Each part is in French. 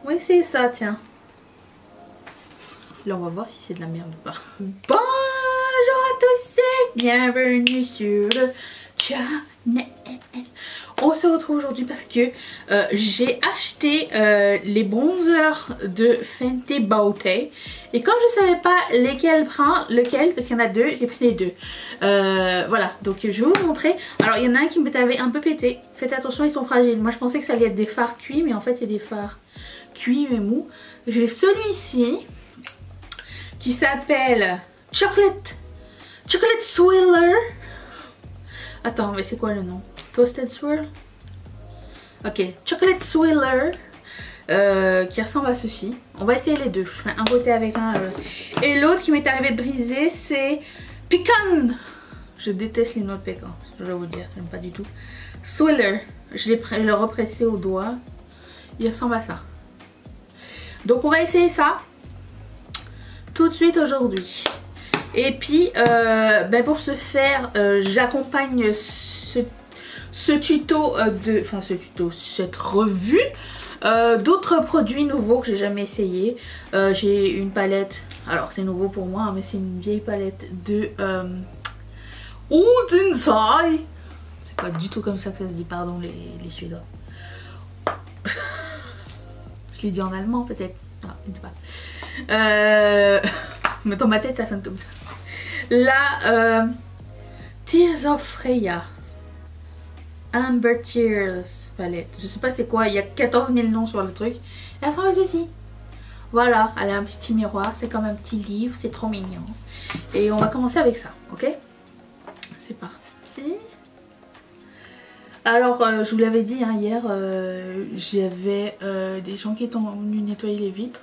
va essayer ça, tiens. Là, on va voir si c'est de la merde ou pas. Bonjour à tous et bienvenue sur le channel. On se retrouve aujourd'hui parce que j'ai acheté les bronzers de Fenty Beauty. Et comme je savais pas lequel, parce qu'il y en a deux, j'ai pris les deux. Voilà, donc je vais vous montrer. Alors il y en a un qui m'avait un peu pété. Faites attention, ils sont fragiles. Moi je pensais que ça allait être des fards cuits, mais en fait c'est des fards cuits mais mous. J'ai celui-ci qui s'appelle Chocolate Swirler. Attends, mais c'est quoi le nom? Toasted Swirl? Ok, Chocolate Swirler. Qui ressemble à ceci. On va essayer les deux. Je ferai un côté avec un. Et l'autre qui m'est arrivé brisé, c'est Pecan. Je déteste les noix de pécan. Je vais vous dire, j'aime pas du tout. Swirler. Je l'ai repressé au doigt. Il ressemble à ça. Donc on va essayer ça tout de suite aujourd'hui. Et puis pour ce faire, j'accompagne ce tuto cette revue d'autres produits nouveaux que j'ai jamais essayé. J'ai une palette, alors c'est nouveau pour moi, mais c'est une vieille palette de Odensai. C'est pas du tout comme ça que ça se dit, pardon les Suédois. Je l'ai dit en allemand peut-être. Non, je ne sais pas. Mais dans ma tête ça sonne comme ça. La Tears of Freya Amber Tears palette. Je sais pas c'est quoi, il y a 14 000 noms sur le truc. Elle ressemble à ceci. Voilà, elle a un petit miroir, c'est comme un petit livre, c'est trop mignon. Et on va commencer avec ça, ok? C'est parti. Alors, je vous l'avais dit hein, hier, j'avais des gens qui étaient venus nettoyer les vitres.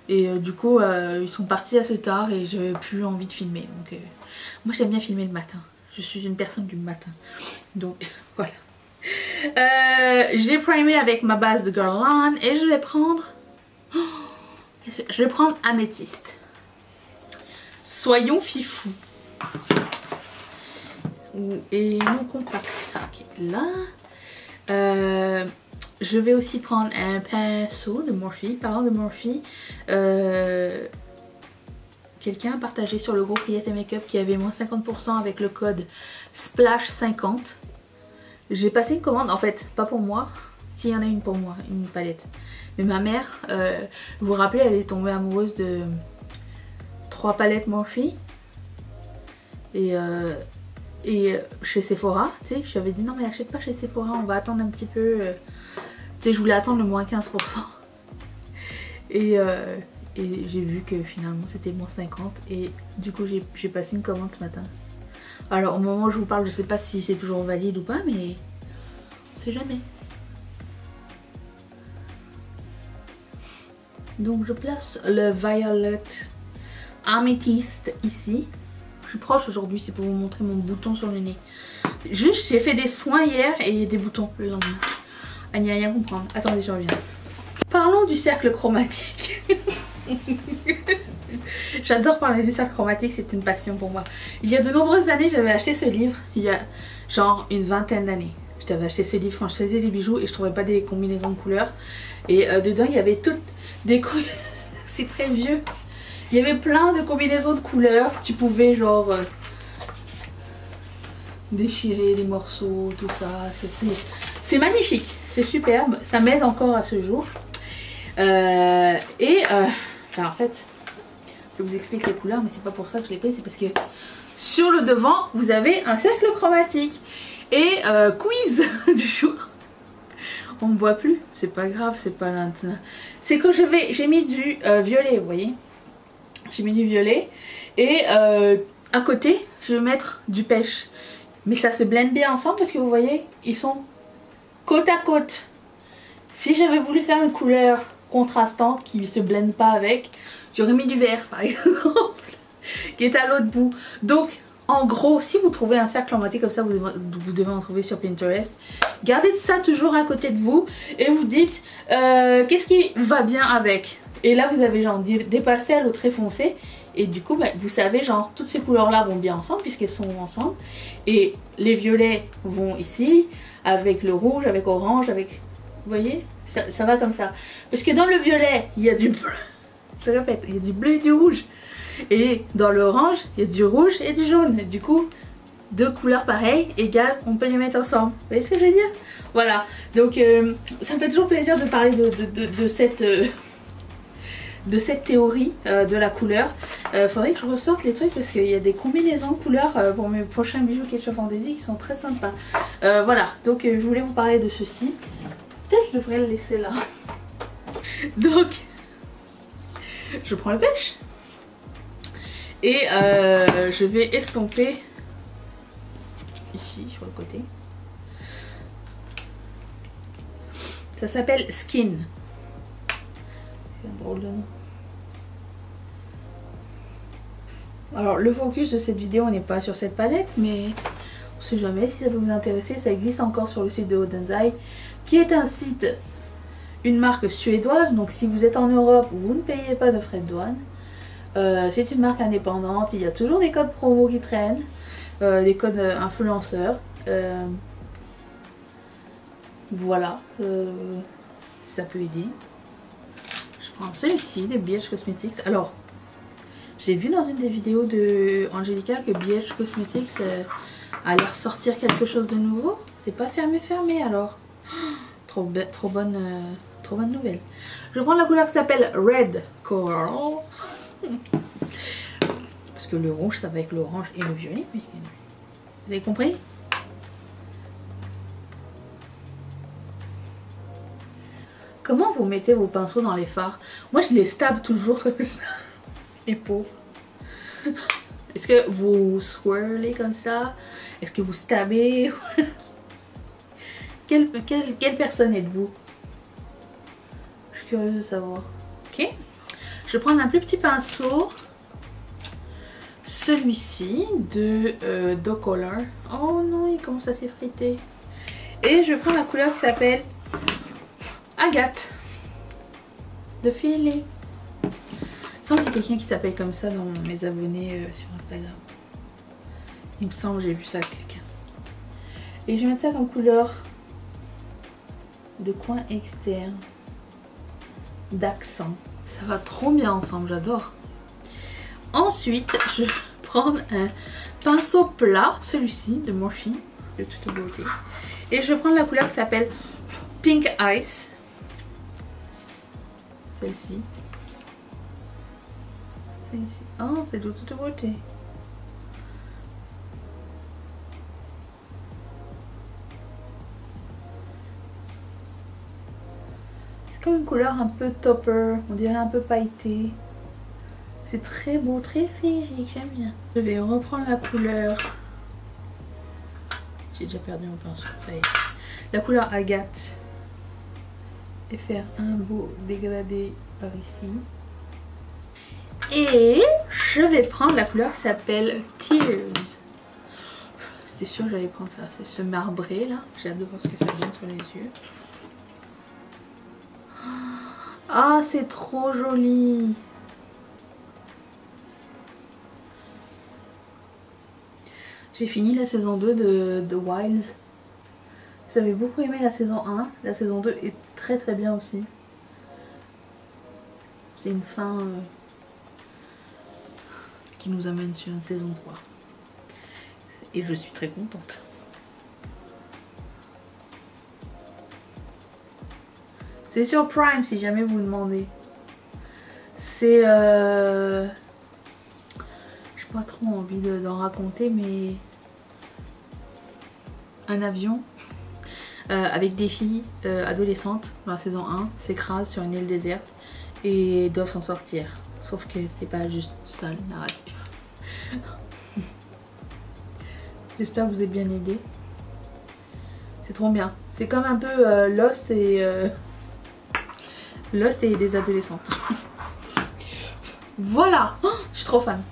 Et du coup, ils sont partis assez tard et j'avais plus envie de filmer. Donc, moi j'aime bien filmer le matin. Je suis une personne du matin. Donc voilà. J'ai primé avec ma base de Girl On et je vais prendre Améthyste. Soyons fifous. Et non compact. Ok, là. Je vais aussi prendre un pinceau de Morphe. Parlant de Morphe, quelqu'un a partagé sur le groupe Riette et Makeup qui avait moins 50% avec le code SPLASH50. J'ai passé une commande, en fait pas pour moi, s'il y en a une pour moi, une palette. Mais ma mère, vous vous rappelez, elle est tombée amoureuse de 3 palettes Morphe. Et chez Sephora, tu sais, je lui avais dit non mais achète pas chez Sephora, on va attendre un petit peu. Tu sais, je voulais attendre le moins 15%. Et j'ai vu que finalement c'était moins 50 et du coup j'ai passé une commande ce matin. Alors au moment où je vous parle, je sais pas si c'est toujours valide ou pas, mais on sait jamais. Donc je place le Violet Amethyst ici. Je suis proche aujourd'hui, c'est pour vous montrer mon bouton sur le nez. Juste j'ai fait des soins hier et des boutons le lendemain. À n'y rien comprendre. Attendez, je reviens. Parlons du cercle chromatique. J'adore parler du cercle chromatique, c'est une passion pour moi. Il y a de nombreuses années, j'avais acheté ce livre. Il y a genre une vingtaine d'années. J'avais acheté ce livre quand je faisais des bijoux et je trouvais pas des combinaisons de couleurs. Et dedans, il y avait toutes des couleurs. C'est très vieux. Il y avait plein de combinaisons de couleurs. Tu pouvais genre déchirer les morceaux, tout ça. C'est magnifique, c'est superbe. Ça m'aide encore à ce jour. En fait, ça vous explique les couleurs, mais c'est pas pour ça que je l'ai pris, c'est parce que sur le devant, vous avez un cercle chromatique. Et quiz du jour. On ne voit plus, c'est pas grave, c'est pas maintenant. C'est que j'ai mis du violet, vous voyez. J'ai mis du violet. Et à côté, je vais mettre du pêche. Mais ça se blende bien ensemble parce que vous voyez, ils sont côte à côte. Si j'avais voulu faire une couleur contrastante qui ne se blende pas avec, j'aurais mis du vert par exemple, qui est à l'autre bout. Donc en gros, si vous trouvez un cercle chromatique comme ça, vous devez en trouver sur Pinterest. Gardez ça toujours à côté de vous et vous dites qu'est-ce qui va bien avec. Et là vous avez genre des pastels au très foncé. Et du coup vous savez genre toutes ces couleurs là vont bien ensemble puisqu'elles sont ensemble. Et les violets vont ici avec le rouge, avec orange, avec Vous voyez, ça va comme ça. Parce que dans le violet, il y a du bleu. Je répète, il y a du bleu et du rouge. Et dans l'orange, il y a du rouge et du jaune. Et du coup, deux couleurs pareilles, égales, on peut les mettre ensemble. Vous voyez ce que je veux dire? Voilà. Donc, ça me fait toujours plaisir de parler de cette théorie de la couleur. Faudrait que je ressorte les trucs parce qu'il y a des combinaisons de couleurs pour mes prochains bijoux Ketchup Fantasy qui sont très sympas. Voilà, donc je voulais vous parler de ceci. Peut-être je devrais le laisser là. Donc, je prends la pêche et je vais estomper ici sur le côté. Ça s'appelle Skin. C'est un drôle de nom. Alors le focus de cette vidéo n'est pas sur cette palette, mais on sait jamais si ça peut vous intéresser. Ça existe encore sur le site de Odensai, qui est un site, une marque suédoise. Donc si vous êtes en Europe, vous ne payez pas de frais de douane. C'est une marque indépendante. Il y a toujours des codes promo qui traînent, des codes influenceurs. Voilà, ça peut aider. Je prends celui-ci de BH Cosmetics. Alors, j'ai vu dans une des vidéos de Angelica que BH Cosmetics allait ressortir quelque chose de nouveau. C'est pas fermé alors. Trop bonne nouvelle. Je prends la couleur qui s'appelle Red Coral. Parce que le rouge ça va avec l'orange et le violet. Vous avez compris? Comment vous mettez vos pinceaux dans les fards? Moi je les stab toujours comme ça. Les pauvres. Est-ce que vous swirlez comme ça? Est-ce que vous stabez? Quelle personne êtes-vous? Je suis curieuse de savoir. Ok. Je vais prendre un plus petit pinceau. Celui-ci de Do Color. Oh non, il commence à s'effriter. Et je vais prendre la couleur qui s'appelle Agathe de Feeling. Il me semble qu'il y a quelqu'un qui s'appelle comme ça dans mes abonnés sur Instagram. Il me semble que j'ai vu ça avec quelqu'un. Et je vais mettre ça comme couleur de coin externe, d'accent. Ça va trop bien ensemble, j'adore. Ensuite, je vais prendre un pinceau plat, celui-ci de Morphe, de toute beauté. Et je vais prendre la couleur qui s'appelle Pink Ice. Celle-ci. Celle-ci. Oh, c'est de toute beauté. C'est comme une couleur un peu topper, on dirait un peu pailleté. C'est très beau, très féerique, j'aime bien. Je vais reprendre la couleur. J'ai déjà perdu mon pinceau, ça y est. La couleur Agathe. Et faire un beau dégradé par ici. Et je vais prendre la couleur qui s'appelle Tears. C'était sûr que j'allais prendre ça. C'est ce marbré là. J'ai hâte de voir ce que ça donne sur les yeux. Ah, c'est trop joli. J'ai fini la saison 2 de Wilds. J'avais beaucoup aimé la saison 1. La saison 2 est très très bien aussi. C'est une fin qui nous amène sur une saison 3. Et je suis très contente. C'est sur Prime si jamais vous demandez. C'est... J'ai pas trop envie d'en raconter, mais... Un avion avec des filles adolescentes dans la saison 1 s'écrasent sur une île déserte et doivent s'en sortir. Sauf que c'est pas juste ça le narratif. J'espère que vous avez bien aidé. C'est trop bien. C'est comme un peu Lost et des adolescentes. Voilà. Oh, je suis trop fan.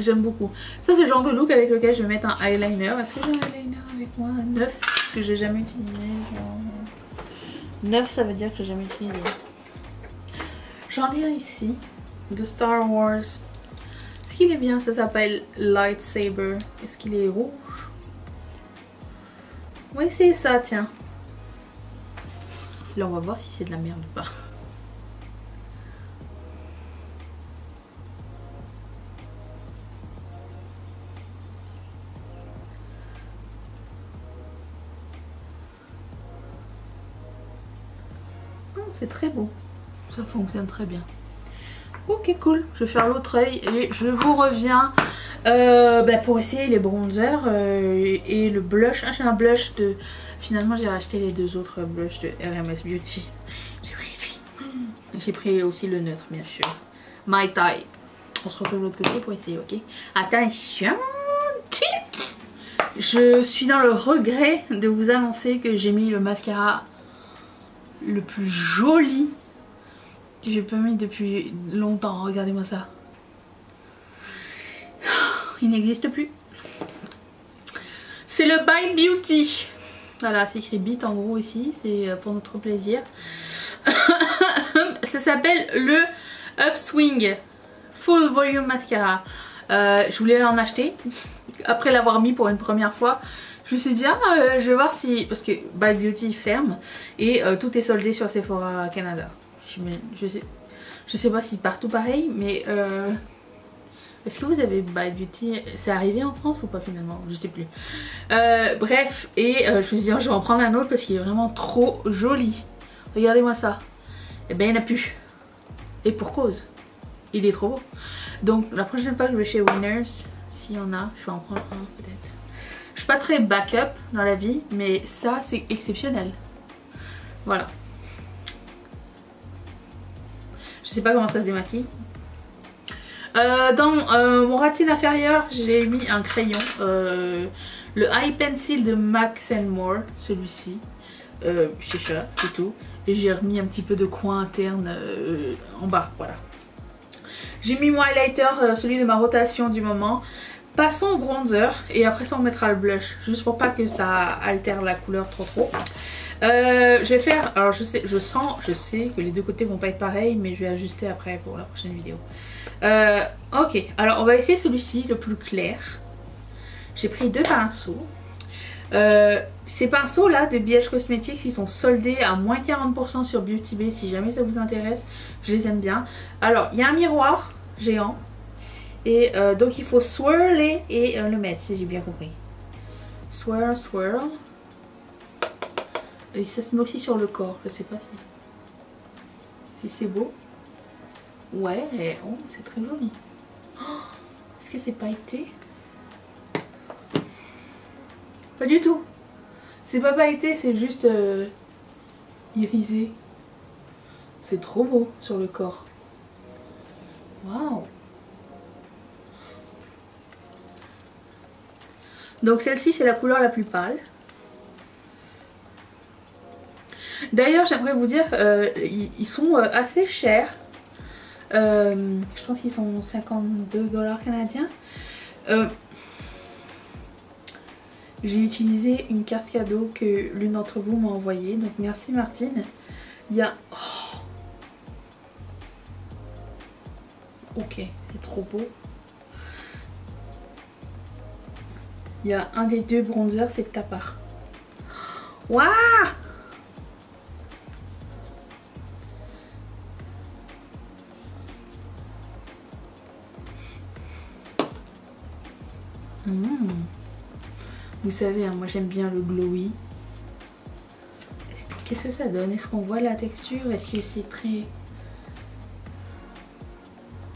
J'aime beaucoup. Ça c'est le genre de look avec lequel je vais mettre un eyeliner. Est-ce que j'ai un eyeliner avec moi? Neuf que j'ai jamais utilisé. Genre... Neuf ça veut dire que j'ai jamais utilisé. J'en ai un ici de Star Wars. Est-ce qu'il est bien? Ça s'appelle Lightsaber. Est-ce qu'il est rouge? Oui c'est ça tiens. Là on va voir si c'est de la merde ou pas. C'est très beau, ça fonctionne très bien. Ok cool, je vais faire l'autre œil et je vous reviens pour essayer les bronzers et le blush. Ah, j'ai un blush de... Finalement j'ai racheté les deux autres blushs de RMS Beauty. J'ai pris lui. J'ai pris aussi le neutre bien sûr. My Type. On se retrouve de l'autre côté pour essayer, ok? Attention. Je suis dans le regret de vous annoncer que j'ai mis le mascara le plus joli que j'ai pas mis depuis longtemps. Regardez-moi ça. Il n'existe plus. C'est le Bite Beauty. Voilà, c'est écrit Bite en gros ici. C'est pour notre plaisir. Ça s'appelle le Upswing Full Volume Mascara. Je voulais en acheter. Après l'avoir mis pour une première fois, je me suis dit je vais voir si... Parce que Bite Beauty ferme et tout est soldé sur Sephora Canada. Je sais pas si partout pareil, mais est-ce que vous avez Bite Beauty? C'est arrivé en France ou pas finalement? Je sais plus. Bref, et je me suis dit je vais en prendre un autre parce qu'il est vraiment trop joli. Regardez-moi ça. Et ben il n'y en a plus. Et pour cause. Il est trop beau. Donc la prochaine fois que je vais chez Winners, s'il y en a, je vais en prendre un peut-être. Je suis pas très backup dans la vie, mais ça c'est exceptionnel. Voilà. Je sais pas comment ça se démaquille. Dans mon ratine inférieur, j'ai mis un crayon. Le Eye Pencil de Max More, celui-ci. C'est ça, c'est tout. Et j'ai remis un petit peu de coin interne en bas, voilà. J'ai mis mon highlighter, celui de ma rotation du moment. Passons au bronzer et après ça on mettra le blush. Juste pour pas que ça altère la couleur trop. Je vais faire, alors je sais que les deux côtés vont pas être pareils, mais je vais ajuster après pour la prochaine vidéo. Ok, alors on va essayer celui-ci, le plus clair. J'ai pris deux pinceaux. Ces pinceaux là de BH Cosmetics, ils sont soldés à moins 40% sur Beauty Bay si jamais ça vous intéresse. Je les aime bien. Alors il y a un miroir géant. Et donc il faut swirler et le mettre si j'ai bien compris. Swirl. Et ça se met aussi sur le corps, je sais pas si c'est beau. Ouais, oh, c'est très joli. Oh, est-ce que c'est pailleté? Pas du tout. C'est pas pailleté, c'est juste irisé. C'est trop beau sur le corps. Waouh. Donc celle-ci c'est la couleur la plus pâle. D'ailleurs j'aimerais vous dire, ils sont assez chers. Je pense qu'ils sont 52$ canadiens. J'ai utilisé une carte cadeau que l'une d'entre vous m'a envoyée. Donc merci Martine. Il y a... Oh. Ok, c'est trop beau. Il y a un des deux bronzers, c'est de ta part. Waouh! Vous savez, hein, moi j'aime bien le glowy. Qu'est-ce que ça donne? Est-ce qu'on voit la texture? Est-ce que c'est très...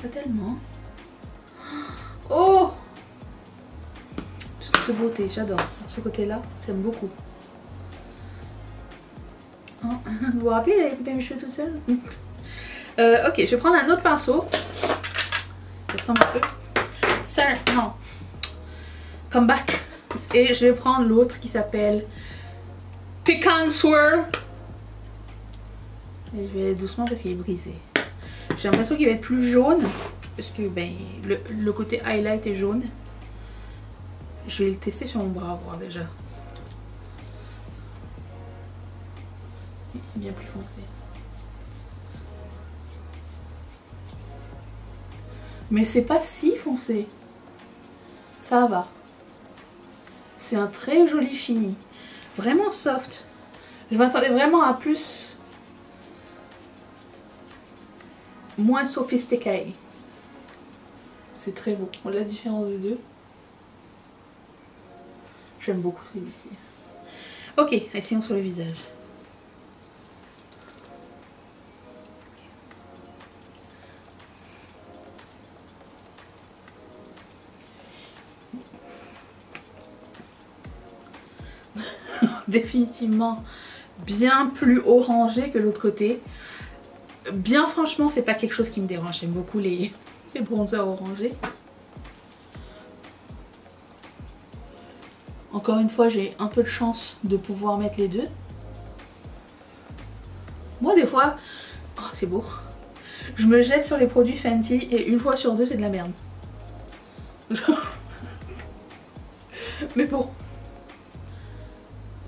Pas tellement. Oh! Cette beauté, j'adore. Ce côté-là, j'aime beaucoup. Oh, vous vous rappelez, j'avais coupé mes cheveux toute seule. Ok, je vais prendre un autre pinceau. Ça ressemble un peu. Ça, non. Come back. Et je vais prendre l'autre qui s'appelle Pecan Swirl. Et je vais aller doucement parce qu'il est brisé. J'ai l'impression qu'il va être plus jaune. Parce que ben, le côté highlight est jaune. Je vais le tester sur mon bras, voir déjà. Il est bien plus foncé. Mais c'est pas si foncé. Ça va. C'est un très joli fini. Vraiment soft. Je m'attendais vraiment à plus moins sophistiqué. C'est très beau. On a la différence des deux. J'aime beaucoup celui-ci. Ok, essayons sur le visage. Définitivement bien plus orangé que l'autre côté. Bien franchement, c'est pas quelque chose qui me dérange. J'aime beaucoup les bronzers orangés. Encore une fois, j'ai un peu de chance de pouvoir mettre les deux. Moi, des fois, oh, c'est beau. Je me jette sur les produits Fenty et une fois sur deux, c'est de la merde. Mais bon.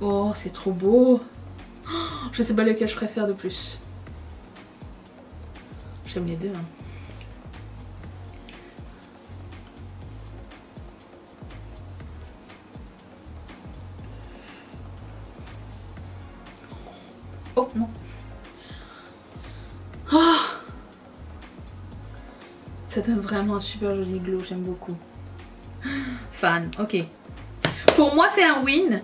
Oh, c'est trop beau. Je sais pas lequel je préfère de plus. J'aime les deux. Hein. Oh non. Oh, ça donne vraiment un super joli glow, j'aime beaucoup. Fan, ok. Pour moi c'est un win.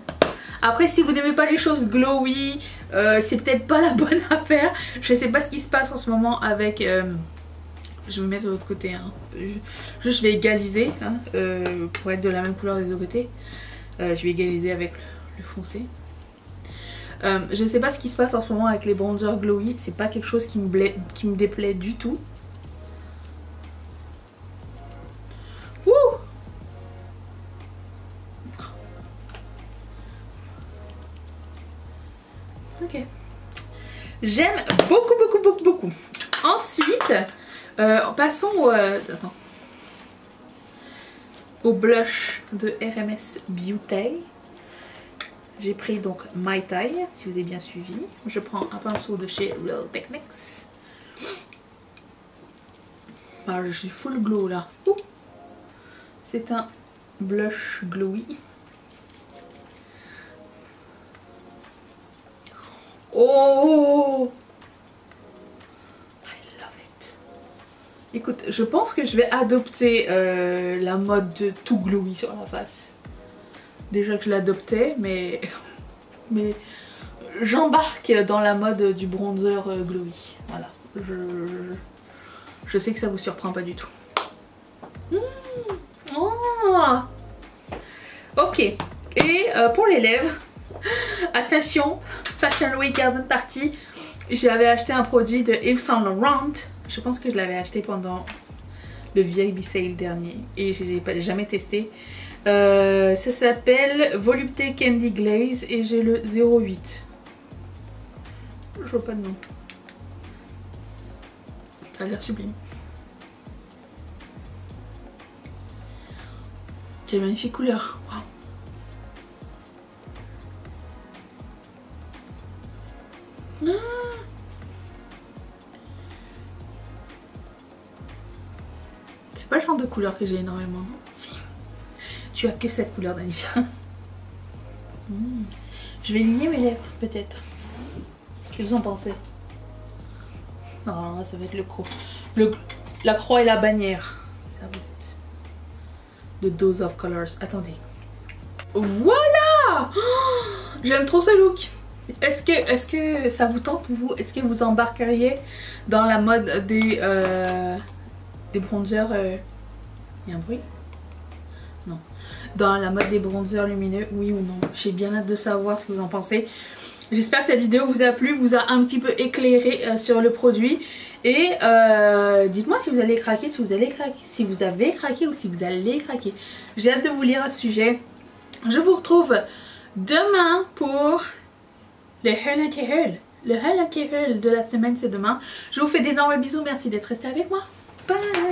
Après si vous n'aimez pas les choses glowy, c'est peut-être pas la bonne affaire. Je sais pas ce qui se passe en ce moment avec... je vais me mettre de l'autre côté. Hein. Je vais égaliser hein, pour être de la même couleur des deux côtés. Je vais égaliser avec le foncé. Je ne sais pas ce qui se passe en ce moment avec les bronzers glowy, c'est pas quelque chose qui me déplaît du tout. Wouh! Ok. J'aime beaucoup, beaucoup, beaucoup, beaucoup. Ensuite, passons au blush de RMS Beauty. J'ai pris donc My taille, si vous avez bien suivi. Je prends un pinceau de chez Real Techniques. Alors, je suis full glow là. C'est un blush glowy. Oh! I love it. Écoute, je pense que je vais adopter la mode de tout glowy sur la face. Déjà que je l'adoptais, mais j'embarque dans la mode du bronzer glowy. Voilà, je sais que ça vous surprend pas du tout. Oh. Ok, et pour les lèvres, attention, Fashion Week Garden Party, j'avais acheté un produit de Yves Saint Laurent. Je pense que je l'avais acheté pendant le VIP sale dernier et j'ai jamais testé. Ça s'appelle Volupté Candy Glaze et j'ai le 08. Je vois pas de nom. Ça a l'air sublime. Quelle magnifique couleur. Waouh. C'est pas le genre de couleur que j'ai énormément, non? Si. Tu as que cette couleur, Danisha. Je vais ligner mes lèvres, peut-être. Qu'est-ce que vous en pensez? Non, là, ça va être la croix et la bannière. Ça va être The Dose of Colors. Attendez. Voilà! Oh, j'aime trop ce look. Est-ce que ça vous tente, vous? Est-ce que vous embarqueriez dans la mode des bronzers... Il y a un bruit? Non. Dans la mode des bronzers lumineux, oui ou non? J'ai bien hâte de savoir ce que vous en pensez. J'espère que cette vidéo vous a plu, vous a un petit peu éclairé sur le produit. Et dites-moi si vous allez craquer, si vous avez craqué ou si vous allez craquer. J'ai hâte de vous lire à ce sujet. Je vous retrouve demain pour le Haul qui Haul. Le Haul qui Haul de la semaine, c'est demain. Je vous fais d'énormes bisous, merci d'être resté avec moi. Bye!